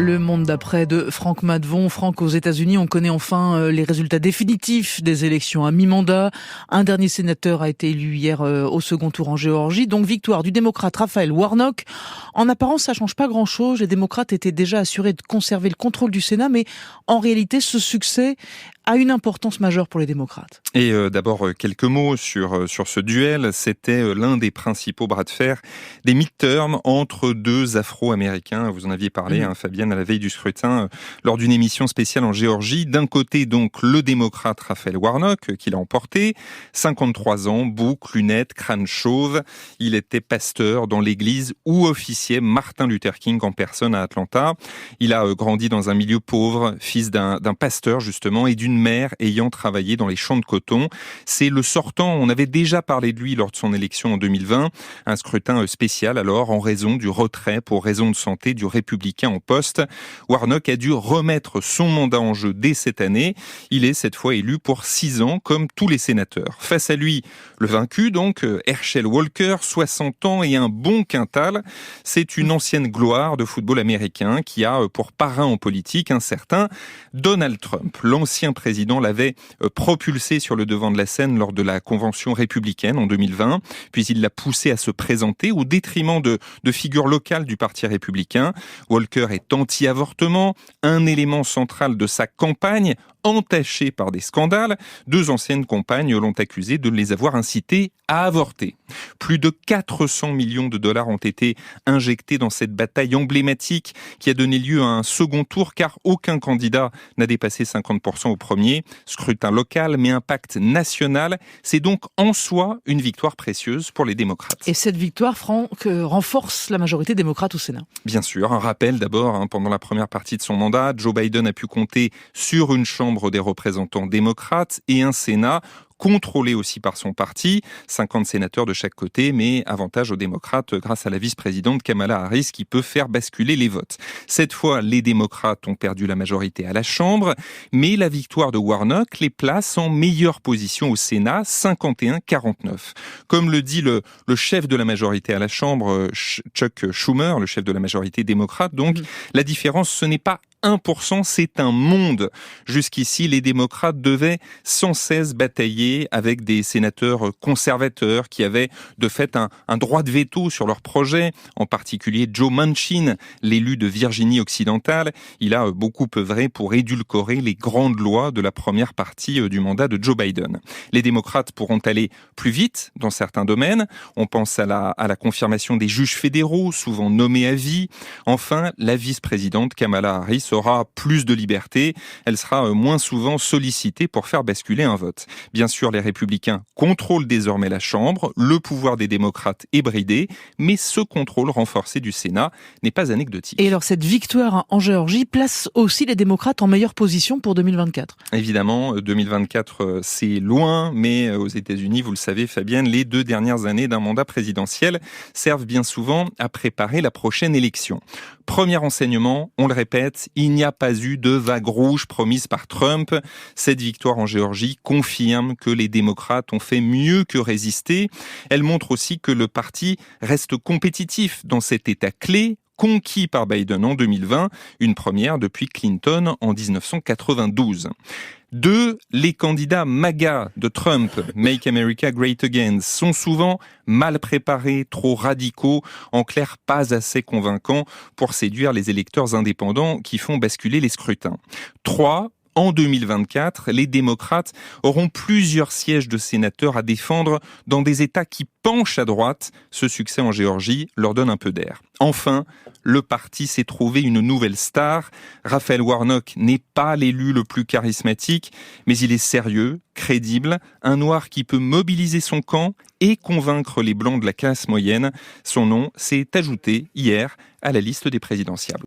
Le monde d'après de Franck Madvon. Franck, aux États-Unis, on connaît enfin les résultats définitifs des élections à mi-mandat. Un dernier sénateur a été élu hier au second tour en Géorgie. Donc victoire du démocrate Raphaël Warnock. En apparence, ça change pas grand-chose. Les démocrates étaient déjà assurés de conserver le contrôle du Sénat, mais en réalité, ce succès a une importance majeure pour les démocrates. Et d'abord, quelques mots sur ce duel. C'était l'un des principaux bras de fer des midterms entre deux Afro-Américains. Vous en aviez parlé, Fabienne, à la veille du scrutin, lors d'une émission spéciale en Géorgie. D'un côté, donc, le démocrate Raphaël Warnock, qui l'a emporté. 53 ans, bouc, lunettes, crâne chauve. Il était pasteur dans l'église où officiait Martin Luther King en personne à Atlanta. Il a grandi dans un milieu pauvre, fils d'un pasteur, justement, et d'une mère ayant travaillé dans les champs de coton. C'est le sortant, on avait déjà parlé de lui lors de son élection en 2020, un scrutin spécial alors en raison du retrait pour raison de santé du républicain en poste. Warnock a dû remettre son mandat en jeu dès cette année. Il est cette fois élu pour 6 ans comme tous les sénateurs. Face à lui, le vaincu donc, Herschel Walker, 60 ans et un bon quintal. C'est une ancienne gloire de football américain qui a pour parrain en politique un certain Donald Trump. L'ancien président l'avait propulsé sur le devant de la scène lors de la convention républicaine en 2020, puis il l'a poussé à se présenter au détriment de figures locales du parti républicain. Walker est anti-avortement, un élément central de sa campagne, entaché par des scandales. 2 anciennes compagnes l'ont accusé de les avoir incités à avorter. Plus de 400 millions de dollars ont été injectés dans cette bataille emblématique qui a donné lieu à un second tour car aucun candidat n'a dépassé 50% au premier. Scrutin local mais impact national. C'est donc en soi une victoire précieuse pour les démocrates. Et cette victoire, Franck, renforce la majorité démocrate au Sénat. Bien sûr, un rappel d'abord, pendant la première partie de son mandat, Joe Biden a pu compter sur une Chambre des représentants démocrates et un Sénat contrôlé aussi par son parti, 50 sénateurs de chaque côté, mais avantage aux démocrates grâce à la vice-présidente Kamala Harris qui peut faire basculer les votes. Cette fois, les démocrates ont perdu la majorité à la Chambre, mais la victoire de Warnock les place en meilleure position au Sénat, 51-49. Comme le dit le chef de la majorité à la Chambre, Chuck Schumer, le chef de la majorité démocrate, donc, la différence, ce n'est pas 1%, c'est un monde. Jusqu'ici, les démocrates devaient sans cesse batailler avec des sénateurs conservateurs qui avaient de fait un droit de veto sur leurs projets, en particulier Joe Manchin, l'élu de Virginie occidentale. Il a beaucoup œuvré pour édulcorer les grandes lois de la première partie du mandat de Joe Biden. Les démocrates pourront aller plus vite dans certains domaines. On pense à la confirmation des juges fédéraux, souvent nommés à vie. Enfin, la vice-présidente Kamala Harris aura plus de liberté, elle sera moins souvent sollicitée pour faire basculer un vote. Bien sûr, les républicains contrôlent désormais la Chambre, le pouvoir des démocrates est bridé, mais ce contrôle renforcé du Sénat n'est pas anecdotique. Et alors cette victoire en Géorgie place aussi les démocrates en meilleure position pour 2024. Évidemment, 2024 c'est loin, mais aux États-Unis, vous le savez Fabienne, les 2 dernières années d'un mandat présidentiel servent bien souvent à préparer la prochaine élection. Premier enseignement, on le répète, il n'y a pas eu de vague rouge promise par Trump. Cette victoire en Géorgie confirme que les démocrates ont fait mieux que résister. Elle montre aussi que le parti reste compétitif dans cet État clé, conquis par Biden en 2020, une première depuis Clinton en 1992. 2, les candidats MAGA de Trump, Make America Great Again, sont souvent mal préparés, trop radicaux, en clair pas assez convaincants pour séduire les électeurs indépendants qui font basculer les scrutins. 3, en 2024, les démocrates auront plusieurs sièges de sénateurs à défendre dans des États qui penchent à droite. Ce succès en Géorgie leur donne un peu d'air. Enfin, le parti s'est trouvé une nouvelle star. Raphaël Warnock n'est pas l'élu le plus charismatique, mais il est sérieux, crédible, un noir qui peut mobiliser son camp et convaincre les blancs de la classe moyenne. Son nom s'est ajouté hier à la liste des présidentiables.